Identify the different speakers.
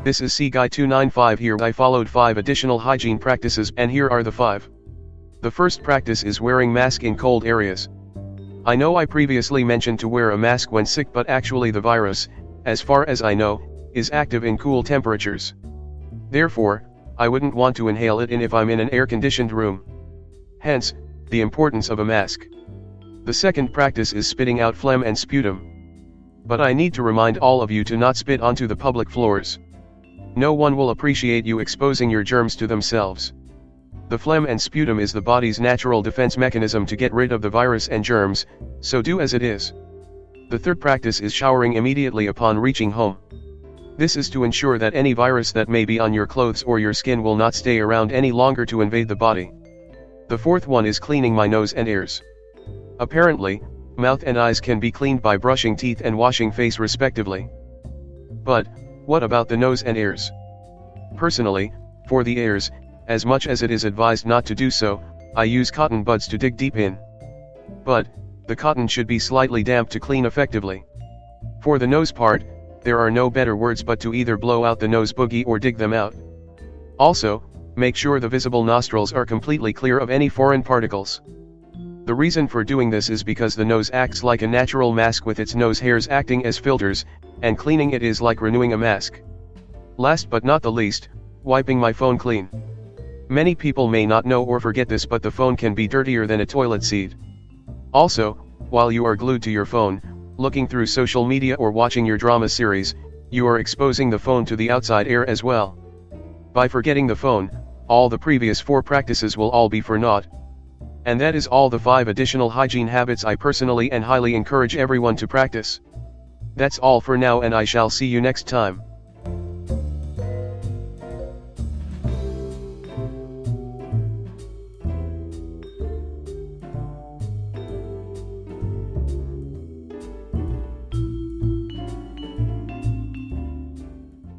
Speaker 1: This is C Guy 295. Here I followed 5 additional hygiene practices, and here are the 5. The first practice is wearing mask in cold areas. I know I previously mentioned to wear a mask when sick, but actually the virus, as far as I know, is active in cool temperatures. Therefore, I wouldn't want to inhale it in if I'm in an air-conditioned room. Hence, the importance of a mask. The second practice is spitting out phlegm and sputum. But I need to remind all of you to not spit onto the public floors. No one will appreciate you exposing your germs to themselves. The phlegm and sputum is the body's natural defense mechanism to get rid of the virus and germs, so do as it is. The third practice is showering immediately upon reaching home. This is to ensure that any virus that may be on your clothes or your skin will not stay around any longer to invade the body. The fourth one is cleaning my nose and ears. Apparently, mouth and eyes can be cleaned by brushing teeth and washing face respectively. But, what about the nose and ears? Personally, for the ears, as much as it is advised not to do so, I use cotton buds to dig deep in. But, the cotton should be slightly damp to clean effectively. For the nose part, there are no better words but to either blow out the nose boogie or dig them out. Also, make sure the visible nostrils are completely clear of any foreign particles. The reason for doing this is because the nose acts like a natural mask with its nose hairs acting as filters, and cleaning it is like renewing a mask. Last but not the least, wiping my phone clean. Many people may not know or forget this, but the phone can be dirtier than a toilet seat. Also, while you are glued to your phone, looking through social media or watching your drama series, you are exposing the phone to the outside air as well. By forgetting the phone, all the previous 4 practices will all be for naught. And that is all the 5 additional hygiene habits I personally and highly encourage everyone to practice. That's all for now, and I shall see you next time.